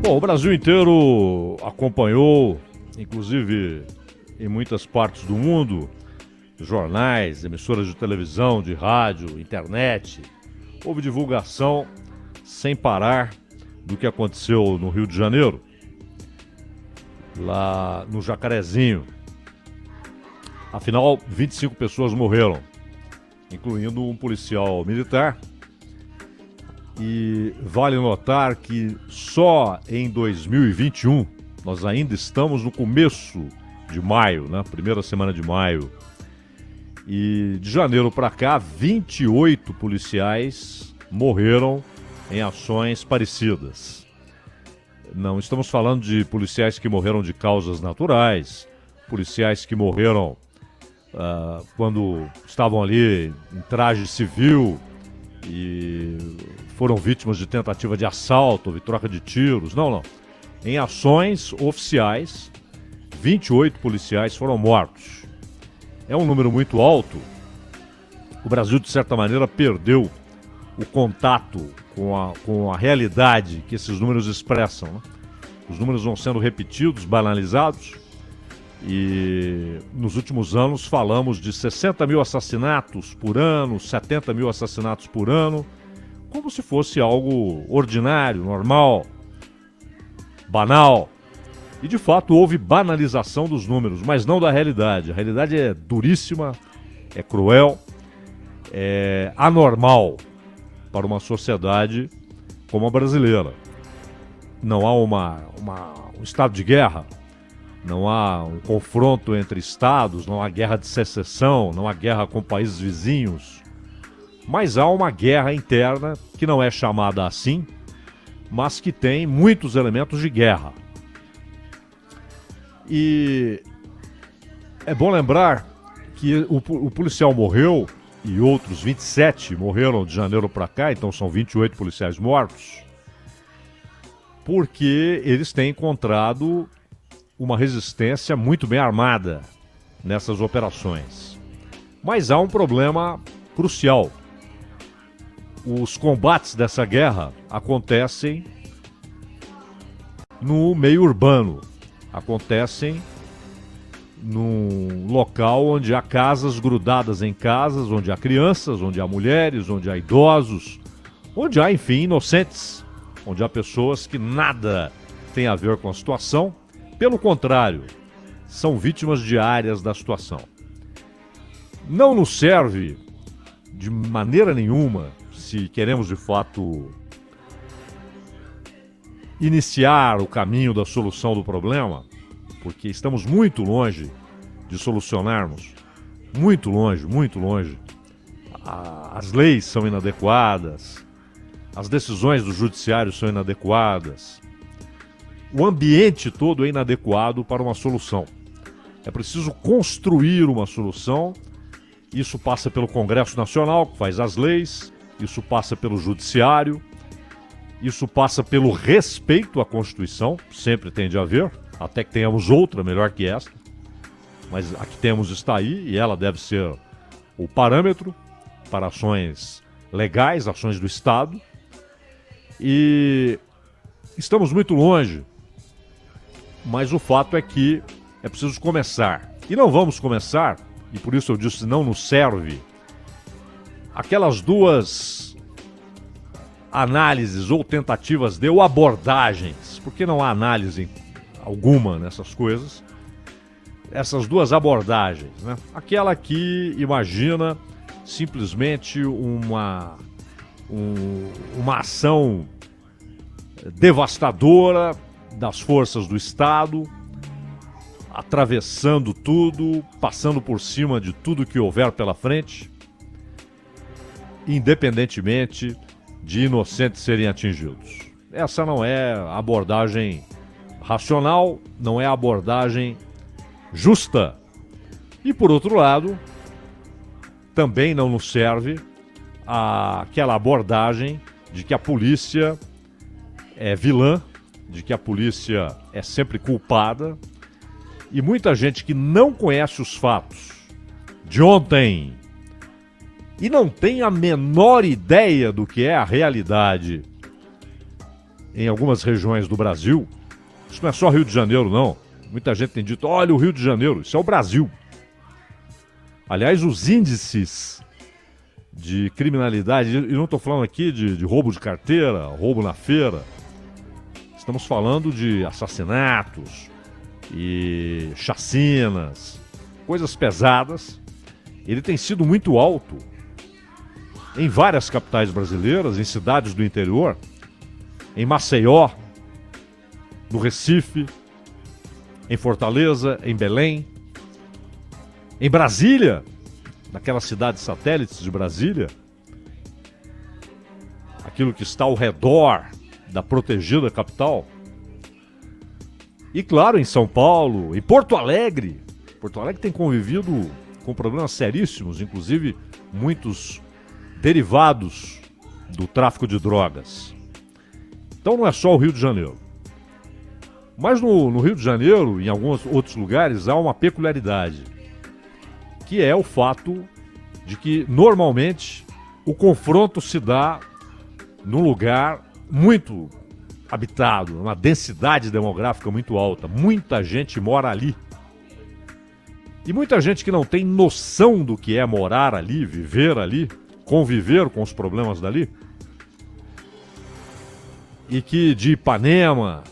Bom, o Brasil inteiro acompanhou, inclusive em muitas partes do mundo, jornais, emissoras de televisão, de rádio, internet. Houve divulgação sem parar do que aconteceu no Rio de Janeiro, lá no Jacarezinho. Afinal, 25 pessoas morreram, incluindo um policial militar. E vale notar que só em 2021, nós ainda estamos no começo de maio, né? Primeira semana de maio. E de janeiro para cá, 28 policiais morreram em ações parecidas. Não estamos falando de policiais que morreram de causas naturais, policiais que morreram quando estavam ali em traje civil e foram vítimas de tentativa de assalto, de troca de tiros. Não. Em ações oficiais, 28 policiais foram mortos. É um número muito alto. O Brasil, de certa maneira, perdeu o contato com a realidade que esses números expressam, né? Os números vão sendo repetidos, banalizados. E nos últimos anos falamos de 60 mil assassinatos por ano, 70 mil assassinatos por ano, como se fosse algo ordinário, normal, banal. E de fato houve banalização dos números, mas não da realidade. A realidade é duríssima, é cruel, é anormal para uma sociedade como a brasileira. Não há um estado de guerra. Não há um confronto entre estados, não há guerra de secessão, não há guerra com países vizinhos. Mas há uma guerra interna que não é chamada assim, mas que tem muitos elementos de guerra. E é bom lembrar que o policial morreu e outros 27 morreram de janeiro para cá, então são 28 policiais mortos, porque eles têm encontrado uma resistência muito bem armada nessas operações. Mas há um problema crucial. Os combates dessa guerra acontecem no meio urbano, acontecem num local onde há casas grudadas em casas, onde há crianças, onde há mulheres, onde há idosos, onde há, enfim, inocentes, onde há pessoas que nada têm a ver com a situação. Pelo contrário, são vítimas diárias da situação. Não nos serve de maneira nenhuma, se queremos de fato iniciar o caminho da solução do problema, porque estamos muito longe de solucionarmos, muito longe, muito longe. As leis são inadequadas, as decisões do judiciário são inadequadas. O ambiente todo é inadequado para uma solução. É preciso construir uma solução. Isso passa pelo Congresso Nacional, que faz as leis. Isso passa pelo Judiciário. Isso passa pelo respeito à Constituição. Sempre tem de haver, até que tenhamos outra melhor que esta. Mas a que temos está aí e ela deve ser o parâmetro para ações legais, ações do Estado. E estamos muito longe. Mas o fato é que é preciso começar. E não vamos começar, e por isso eu disse não nos serve, aquelas duas análises ou tentativas ou abordagens, porque não há análise alguma nessas coisas, essas duas abordagens, né? Aquela que imagina simplesmente uma ação devastadora das forças do Estado, atravessando tudo, passando por cima de tudo que houver pela frente, independentemente de inocentes serem atingidos. Essa não é a abordagem racional, não é a abordagem justa. E, por outro lado, também não nos serve aquela abordagem de que a polícia é vilã, de que a polícia é sempre culpada, e muita gente que não conhece os fatos de ontem e não tem a menor ideia do que é a realidade em algumas regiões do Brasil, isso não é só Rio de Janeiro, não. Muita gente tem dito, olha o Rio de Janeiro, isso é o Brasil. Aliás, os índices de criminalidade, e não estou falando aqui de roubo de carteira, roubo na feira, estamos falando de assassinatos e chacinas, coisas pesadas. Ele tem sido muito alto em várias capitais brasileiras, em cidades do interior, em Maceió, no Recife, em Fortaleza, em Belém, em Brasília, naquelas cidades satélites de Brasília, aquilo que está ao redor da protegida capital. E claro, em São Paulo, em Porto Alegre. Porto Alegre tem convivido com problemas seríssimos, inclusive muitos derivados do tráfico de drogas. Então não é só o Rio de Janeiro. Mas no Rio de Janeiro, em alguns outros lugares, há uma peculiaridade, que é o fato de que, normalmente, o confronto se dá num lugar muito habitado, uma densidade demográfica muito alta. Muita gente mora ali. E muita gente que não tem noção do que é morar ali, viver ali, conviver com os problemas dali, e que de Ipanema,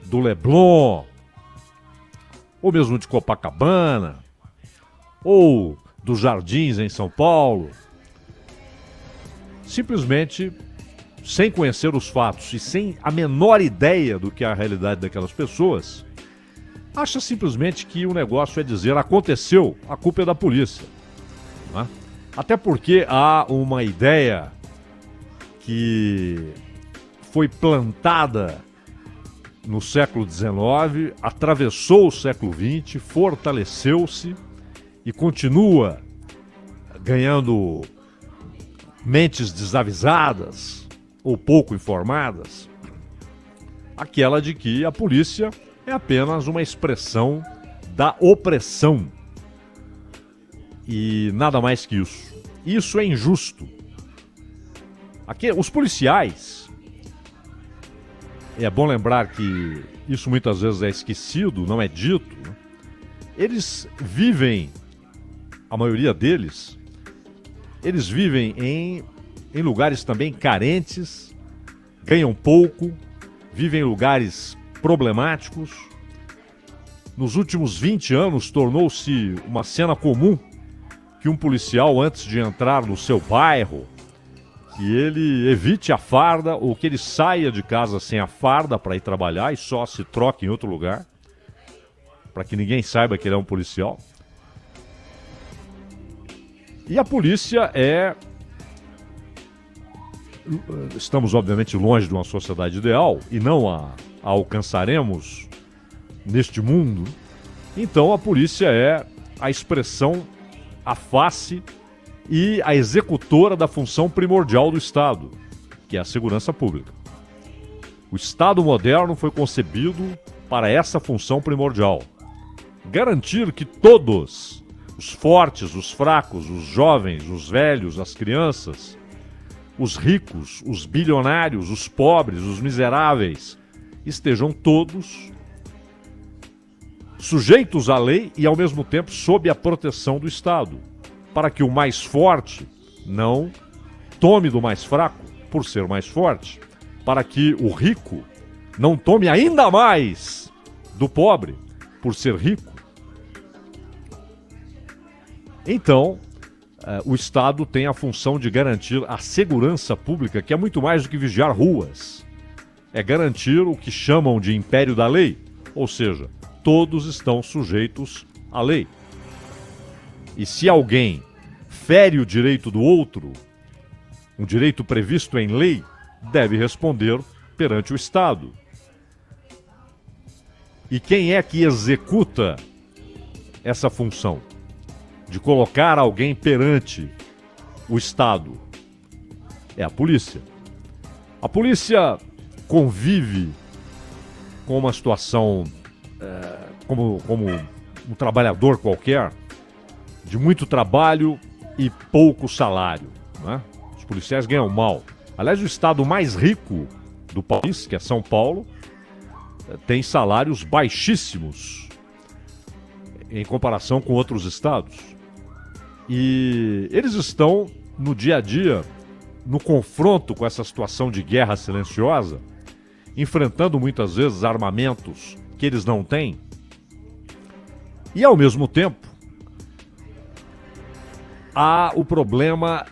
do Leblon, ou mesmo de Copacabana, ou dos Jardins em São Paulo, simplesmente, sem conhecer os fatos e sem a menor ideia do que é a realidade daquelas pessoas, acha simplesmente que o negócio é dizer aconteceu, a culpa é da polícia. Não é? Até porque há uma ideia que foi plantada no século XIX, atravessou o século XX, fortaleceu-se e continua ganhando mentes desavisadas ou pouco informadas, aquela de que a polícia é apenas uma expressão da opressão e nada mais que isso. Isso é injusto. Aqui, os policiais, é bom lembrar que isso muitas vezes é esquecido, não é dito, né? Eles vivem, a maioria deles, eles vivem em lugares também carentes, ganham pouco, vivem em lugares problemáticos. Nos últimos 20 anos tornou-se uma cena comum que um policial, antes de entrar no seu bairro, que ele evite a farda ou que ele saia de casa sem a farda para ir trabalhar e só se troque em outro lugar, para que ninguém saiba que ele é um policial. E a polícia estamos obviamente longe de uma sociedade ideal e não a alcançaremos neste mundo. Então a polícia é a expressão, a face e a executora da função primordial do Estado, que é a segurança pública. O Estado moderno foi concebido para essa função primordial: garantir que todos, os fortes, os fracos, os jovens, os velhos, as crianças, os ricos, os bilionários, os pobres, os miseráveis, estejam todos sujeitos à lei e, ao mesmo tempo, sob a proteção do Estado, para que o mais forte não tome do mais fraco por ser mais forte, para que o rico não tome ainda mais do pobre por ser rico. Então, o Estado tem a função de garantir a segurança pública, que é muito mais do que vigiar ruas. É garantir o que chamam de império da lei, ou seja, todos estão sujeitos à lei. E se alguém fere o direito do outro, um direito previsto em lei, deve responder perante o Estado. E quem é que executa essa função de colocar alguém perante o Estado? É a polícia. A polícia convive com uma situação como um trabalhador qualquer, de muito trabalho e pouco salário, né? Os policiais ganham mal. Aliás, o estado mais rico do país, que é São Paulo, tem salários baixíssimos em comparação com outros estados. E eles estão no dia a dia, no confronto com essa situação de guerra silenciosa, enfrentando muitas vezes armamentos que eles não têm. E ao mesmo tempo, há o problema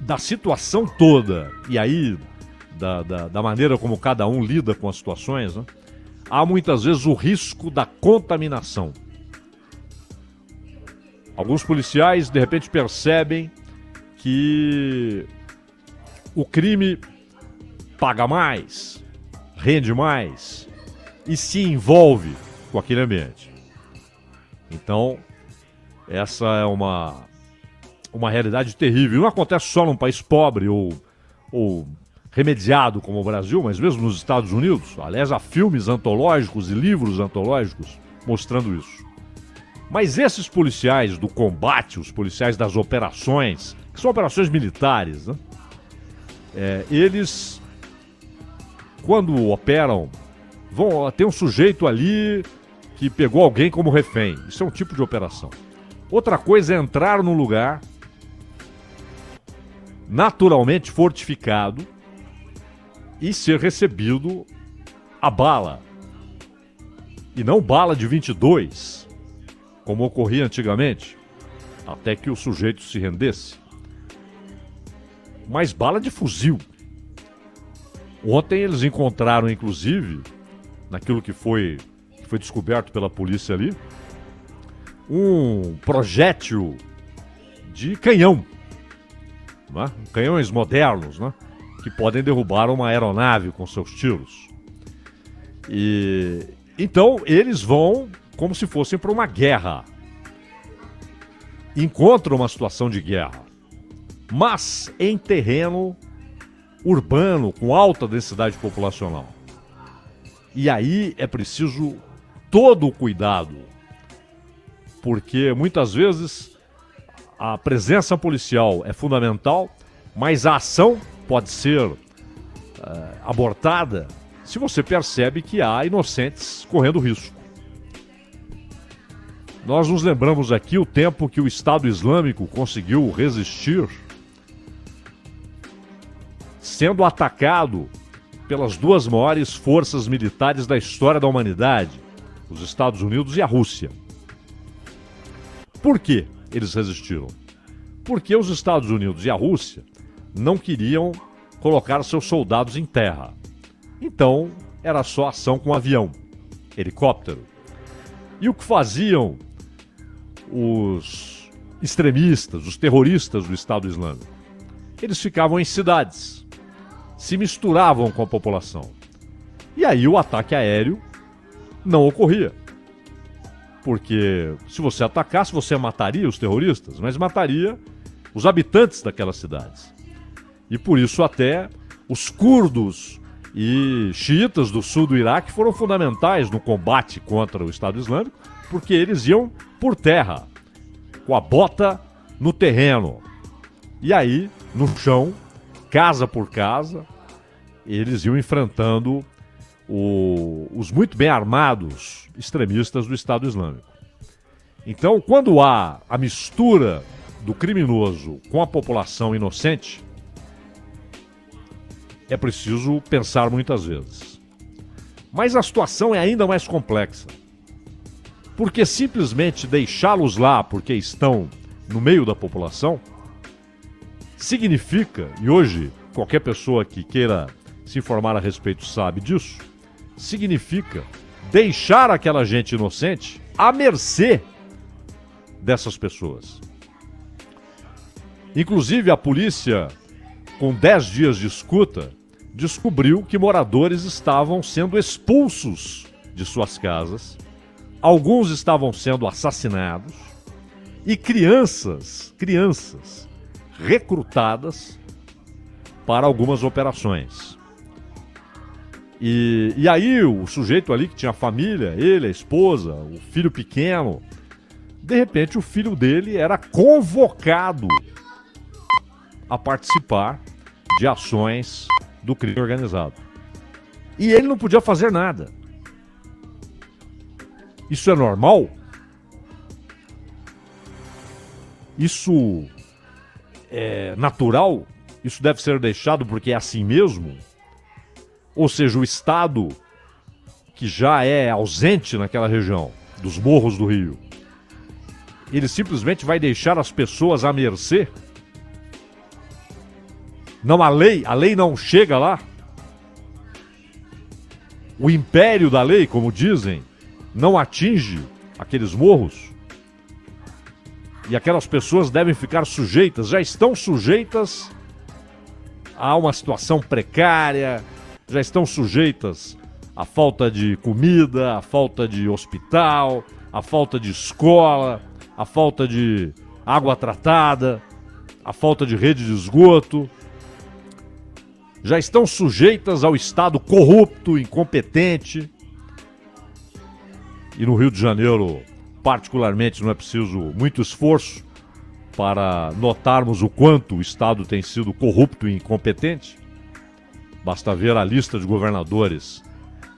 da situação toda, e aí da maneira como cada um lida com as situações, né? Há muitas vezes o risco da contaminação. Alguns policiais de repente percebem que o crime paga mais, rende mais e se envolve com aquele ambiente. Então, essa é uma realidade terrível. Não acontece só num país pobre ou remediado como o Brasil, mas mesmo nos Estados Unidos. Aliás, há filmes antológicos e livros antológicos mostrando isso. Mas esses policiais do combate, os policiais das operações, que são operações militares, né? Eles, quando operam, tem um sujeito ali que pegou alguém como refém. Isso é um tipo de operação. Outra coisa é entrar num lugar naturalmente fortificado e ser recebido a bala. E não bala de 22, como ocorria antigamente, até que o sujeito se rendesse. Mas bala de fuzil. Ontem eles encontraram, inclusive, naquilo que foi descoberto pela polícia ali, um projétil de canhão, né? Canhões modernos, né? Que podem derrubar uma aeronave com seus tiros. E então eles vão como se fossem para uma guerra. Encontram uma situação de guerra, mas em terreno urbano, com alta densidade populacional. E aí é preciso todo o cuidado, porque muitas vezes a presença policial é fundamental, mas a ação pode ser abortada se você percebe que há inocentes correndo risco. Nós nos lembramos aqui o tempo que o Estado Islâmico conseguiu resistir, sendo atacado pelas duas maiores forças militares da história da humanidade, os Estados Unidos e a Rússia. Por que eles resistiram? Porque os Estados Unidos e a Rússia não queriam colocar seus soldados em terra. Então, era só ação com avião, helicóptero. E o que faziam os extremistas, os terroristas do Estado Islâmico? Eles ficavam em cidades, se misturavam com a população. E aí o ataque aéreo não ocorria. Porque se você atacasse, você mataria os terroristas, mas mataria os habitantes daquelas cidades. E por isso até os curdos e xiitas do sul do Iraque foram fundamentais no combate contra o Estado Islâmico, porque eles iam por terra, com a bota no terreno. E aí, no chão, casa por casa, eles iam enfrentando os muito bem armados extremistas do Estado Islâmico. Então, quando há a mistura do criminoso com a população inocente, é preciso pensar muitas vezes. Mas a situação é ainda mais complexa. Porque simplesmente deixá-los lá porque estão no meio da população significa, e hoje qualquer pessoa que queira se informar a respeito sabe disso, significa deixar aquela gente inocente à mercê dessas pessoas. Inclusive a polícia, com 10 dias de escuta, descobriu que moradores estavam sendo expulsos de suas casas, alguns estavam sendo assassinados e crianças recrutadas para algumas operações. E aí o sujeito ali que tinha família, ele, a esposa, o filho pequeno, de repente o filho dele era convocado a participar de ações do crime organizado. E ele não podia fazer nada. Isso é normal? Isso é natural? Isso deve ser deixado porque é assim mesmo? Ou seja, o Estado, que já é ausente naquela região, dos morros do Rio, ele simplesmente vai deixar as pessoas à mercê? Não, a lei não chega lá? O império da lei, como dizem, não atinge aqueles morros? E aquelas pessoas devem ficar sujeitas, já estão sujeitas a uma situação precária, já estão sujeitas à falta de comida, à falta de hospital, à falta de escola, à falta de água tratada, à falta de rede de esgoto. Já estão sujeitas ao Estado corrupto, incompetente. E no Rio de Janeiro, particularmente, não é preciso muito esforço para notarmos o quanto o Estado tem sido corrupto e incompetente. Basta ver a lista de governadores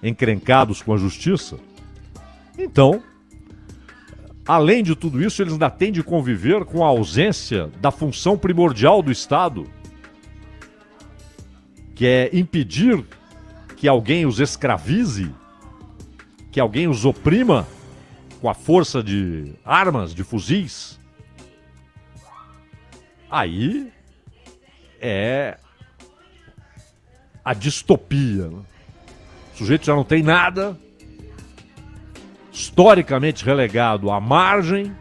encrencados com a justiça. Então, além de tudo isso, eles ainda têm de conviver com a ausência da função primordial do Estado, que é impedir que alguém os escravize, que alguém os oprima com a força de armas, de fuzis. Aí é a distopia, né? O sujeito já não tem nada, historicamente relegado à margem,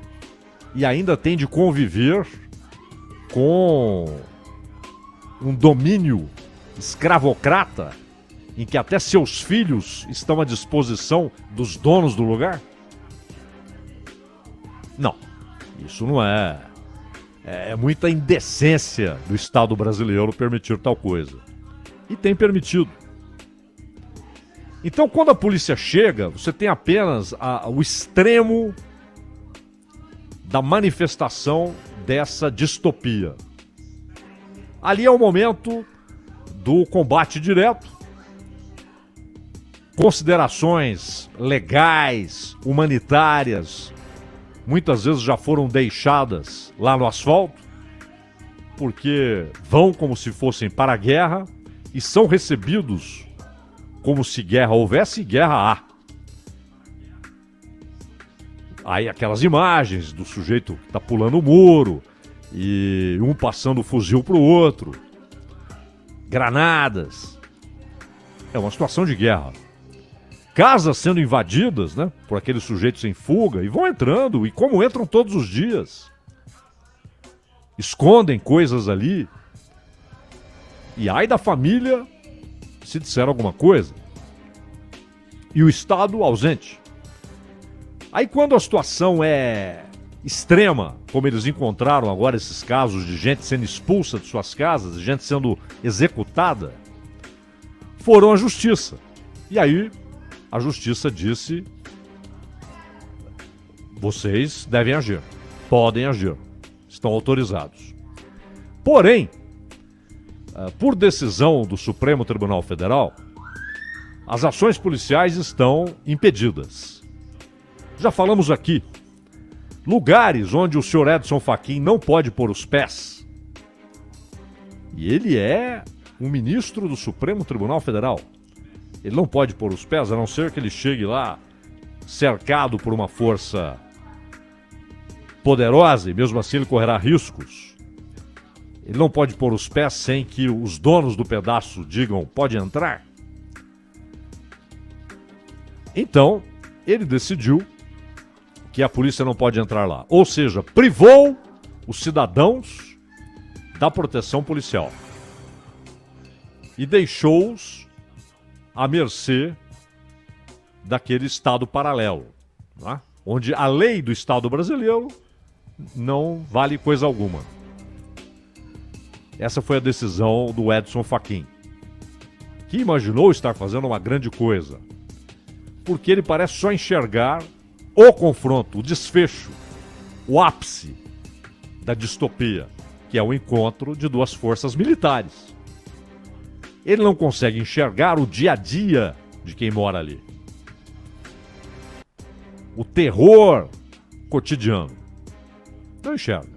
e ainda tem de conviver com um domínio escravocrata em que até seus filhos estão à disposição dos donos do lugar? Não, isso não é. É muita indecência do Estado brasileiro permitir tal coisa. E tem permitido. Então, quando a polícia chega, você tem apenas o extremo da manifestação dessa distopia. Ali é o momento do combate direto. Considerações legais, humanitárias, muitas vezes já foram deixadas lá no asfalto, porque vão como se fossem para a guerra e são recebidos como se guerra houvesse, guerra há. Aí aquelas imagens do sujeito que está pulando o muro e um passando o fuzil para o outro, granadas. É uma situação de guerra. Casas sendo invadidas, né, por aqueles sujeitos em fuga, e vão entrando, e como entram todos os dias. Escondem coisas ali. E ai da família se disser alguma coisa. E o Estado ausente. Aí quando a situação é extrema, como eles encontraram agora esses casos de gente sendo expulsa de suas casas, de gente sendo executada, foram à justiça. E aí a justiça disse: vocês devem agir, podem agir, estão autorizados. Porém, por decisão do Supremo Tribunal Federal, as ações policiais estão impedidas. Já falamos aqui, lugares onde o senhor Edson Fachin não pode pôr os pés. E ele é um ministro do Supremo Tribunal Federal. Ele não pode pôr os pés, a não ser que ele chegue lá cercado por uma força poderosa, e mesmo assim ele correrá riscos. Ele não pode pôr os pés sem que os donos do pedaço digam: pode entrar. Então, ele decidiu que a polícia não pode entrar lá. Ou seja, privou os cidadãos da proteção policial e deixou-os à mercê daquele Estado paralelo, né? Onde a lei do Estado brasileiro não vale coisa alguma. Essa foi a decisão do Edson Fachin, que imaginou estar fazendo uma grande coisa, porque ele parece só enxergar o confronto, o desfecho, o ápice da distopia, que é o encontro de duas forças militares. Ele não consegue enxergar o dia a dia de quem mora ali. O terror cotidiano. Não enxerga.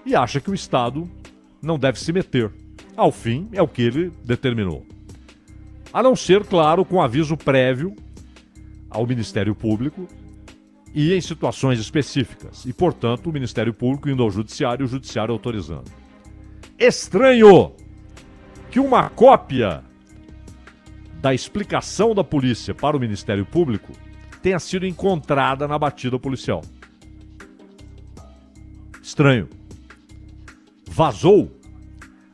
E acha que o Estado não deve se meter. Ao fim, é o que ele determinou. A não ser, claro, com aviso prévio ao Ministério Público e em situações específicas. E, portanto, o Ministério Público indo ao Judiciário e o Judiciário autorizando. Estranho que uma cópia da explicação da polícia para o Ministério Público tenha sido encontrada na batida policial. Estranho. Vazou.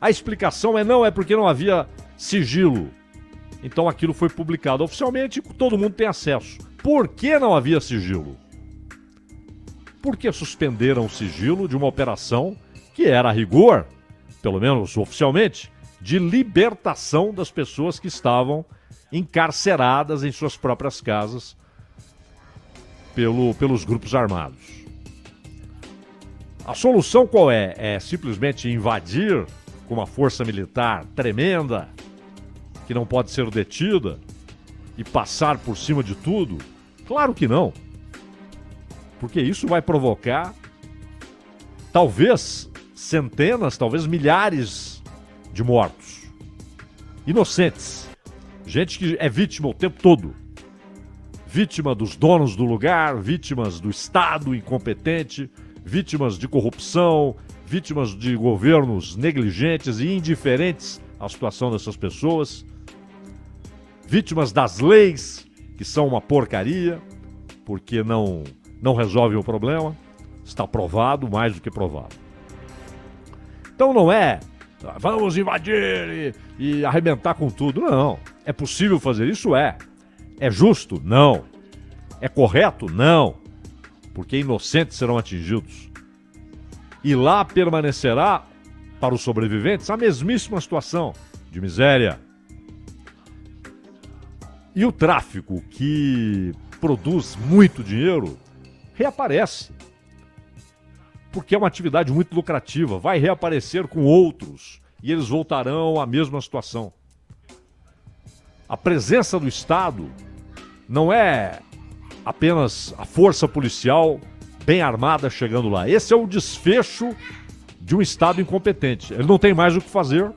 A explicação não é porque não havia sigilo. Então aquilo foi publicado oficialmente e todo mundo tem acesso. Por que não havia sigilo? Porque suspenderam o sigilo de uma operação que era a rigor, pelo menos oficialmente, de libertação das pessoas que estavam encarceradas em suas próprias casas pelos grupos armados. A solução qual é? É simplesmente invadir com uma força militar tremenda, que não pode ser detida, e passar por cima de tudo? Claro que não. Porque isso vai provocar talvez centenas, talvez milhares de mortos. Inocentes. Gente que é vítima o tempo todo. Vítima dos donos do lugar, vítimas do Estado incompetente, vítimas de corrupção, vítimas de governos negligentes e indiferentes à situação dessas pessoas, vítimas das leis, que são uma porcaria, porque não resolvem o problema. Está provado, mais do que provado. Então não é vamos invadir e arrebentar com tudo. Não. É possível fazer isso? É. É justo? Não. É correto? Não. Porque inocentes serão atingidos. E lá permanecerá, para os sobreviventes, a mesmíssima situação de miséria. E o tráfico, que produz muito dinheiro, reaparece. Porque é uma atividade muito lucrativa. Vai reaparecer com outros e eles voltarão à mesma situação. A presença do Estado não é apenas a força policial bem armada chegando lá. Esse é o desfecho de um Estado incompetente. Ele não tem mais o que fazer.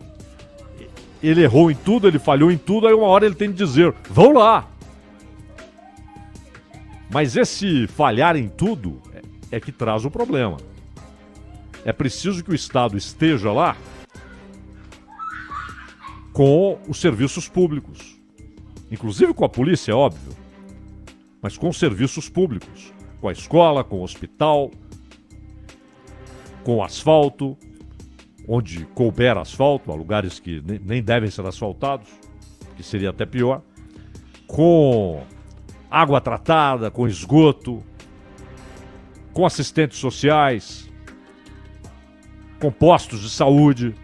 Ele errou em tudo, ele falhou em tudo, aí uma hora ele tem que dizer, vão lá. Mas esse falhar em tudo é que traz o problema. É preciso que o Estado esteja lá com os serviços públicos. Inclusive com a polícia, é óbvio. Mas com os serviços públicos. Com a escola, com o hospital, com o asfalto, onde couber asfalto, há lugares que nem devem ser asfaltados, que seria até pior, com água tratada, com esgoto, com assistentes sociais, com postos de saúde.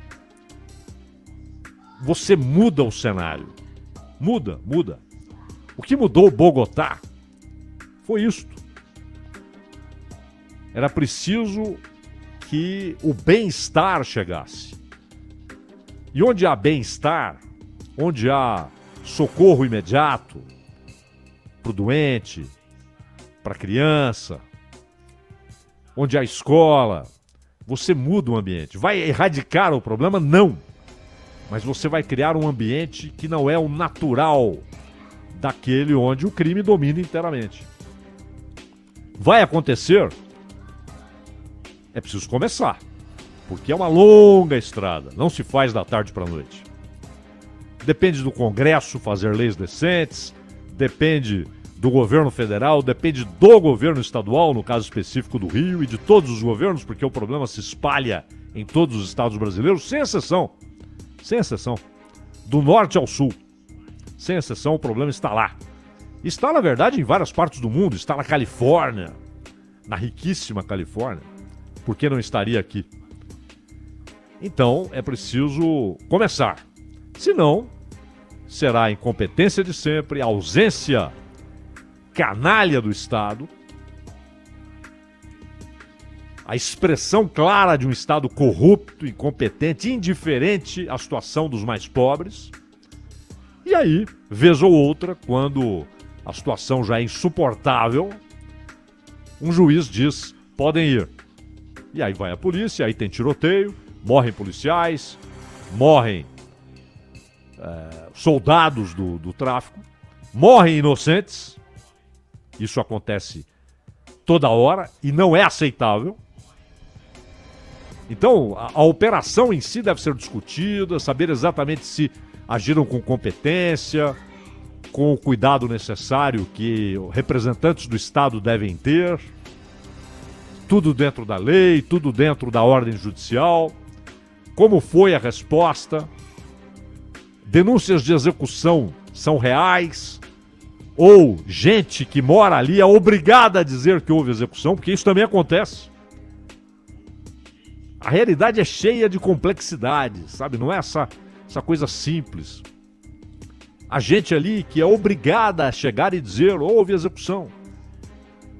Você muda o cenário. Muda. O que mudou Bogotá foi isto. Era preciso que o bem-estar chegasse. E onde há bem-estar, onde há socorro imediato para o doente, para a criança, onde há escola, você muda o ambiente. Vai erradicar o problema? Não. Mas você vai criar um ambiente que não é o natural daquele onde o crime domina inteiramente. Vai acontecer? É preciso começar, porque é uma longa estrada, não se faz da tarde para a noite. Depende do Congresso fazer leis decentes, depende do governo federal, depende do governo estadual, no caso específico do Rio, e de todos os governos, porque o problema se espalha em todos os estados brasileiros, sem exceção. Sem exceção. Do norte ao sul. Sem exceção, o problema está lá. Está, na verdade, em várias partes do mundo. Está na Califórnia, na riquíssima Califórnia. Por que não estaria aqui? Então, é preciso começar. Senão, será a incompetência de sempre, a ausência canalha do Estado a expressão clara de um Estado corrupto, incompetente, indiferente à situação dos mais pobres. E aí, vez ou outra, quando a situação já é insuportável, um juiz diz, podem ir. E aí vai a polícia, aí tem tiroteio, morrem policiais, morrem soldados do tráfico, morrem inocentes. Isso acontece toda hora e não é aceitável. Então, a operação em si deve ser discutida, saber exatamente se agiram com competência, com o cuidado necessário que representantes do Estado devem ter, tudo dentro da lei, tudo dentro da ordem judicial, como foi a resposta, denúncias de execução são reais, ou gente que mora ali é obrigada a dizer que houve execução, porque isso também acontece. A realidade é cheia de complexidade, sabe? Não é essa coisa simples. A gente ali que é obrigada a chegar e dizer houve execução.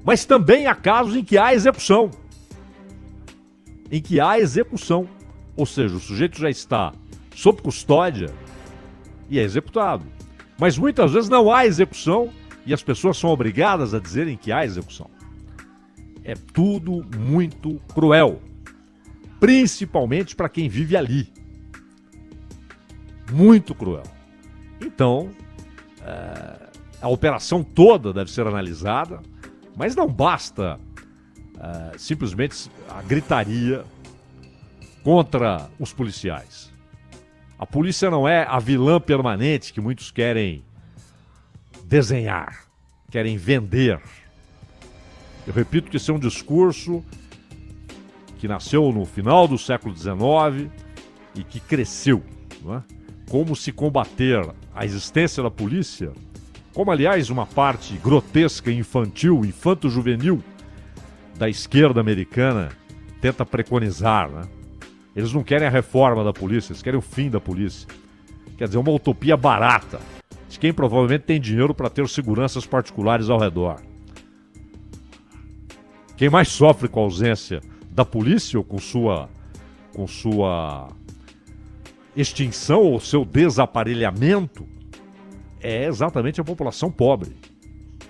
Mas também há casos em que há execução. Em que há execução. Ou seja, o sujeito já está sob custódia e é executado. Mas muitas vezes não há execução e as pessoas são obrigadas a dizerem que há execução. É tudo muito cruel. Principalmente para quem vive ali. Muito cruel. Então, a operação toda deve ser analisada, mas não basta simplesmente a gritaria contra os policiais. A polícia não é a vilã permanente que muitos querem desenhar, querem vender. Eu repito que esse é um discurso que nasceu no final do século XIX e que cresceu, não é? Como se combater a existência da polícia, como aliás uma parte grotesca, infantil, infanto-juvenil da esquerda americana tenta preconizar, né? Eles não querem a reforma da polícia, eles querem o fim da polícia. Quer dizer, uma utopia barata de quem provavelmente tem dinheiro para ter seguranças particulares ao redor. Quem mais sofre com a ausência da polícia ou com sua extinção ou seu desaparelhamento é exatamente a população pobre,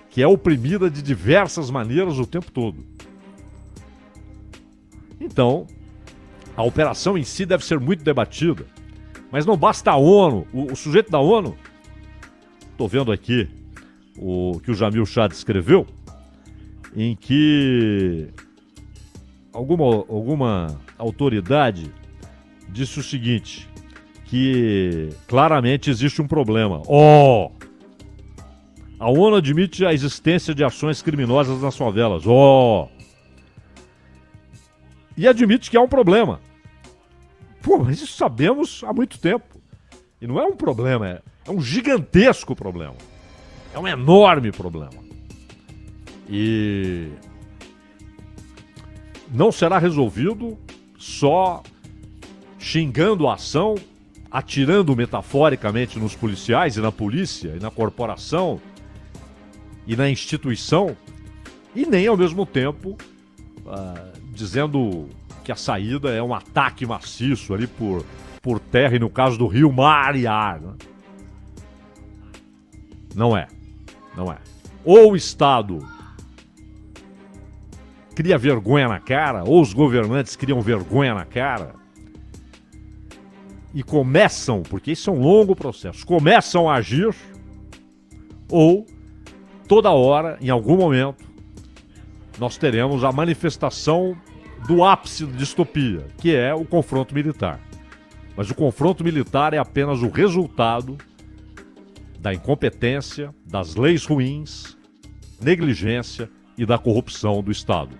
que é oprimida de diversas maneiras o tempo todo. Então, a operação em si deve ser muito debatida, mas não basta a ONU, o sujeito da ONU, estou vendo aqui o que o Jamil Chad escreveu, em que alguma autoridade disse o seguinte, que claramente existe um problema. A ONU admite a existência de ações criminosas nas favelas. E admite que há um problema. Pô, mas isso sabemos há muito tempo. E não é um problema, é um gigantesco problema. É um enorme problema. E não será resolvido só xingando a ação, atirando metaforicamente nos policiais e na polícia e na corporação e na instituição, e nem ao mesmo tempo dizendo que a saída é um ataque maciço ali por terra, e no caso do rio, mar e ar. Né? Não é. Ou o Estado cria vergonha na cara, ou os governantes criam vergonha na cara e começam, porque isso é um longo processo, começam a agir, ou toda hora, em algum momento, nós teremos a manifestação do ápice da distopia, que é o confronto militar. Mas o confronto militar é apenas o resultado da incompetência, das leis ruins, negligência e da corrupção do Estado.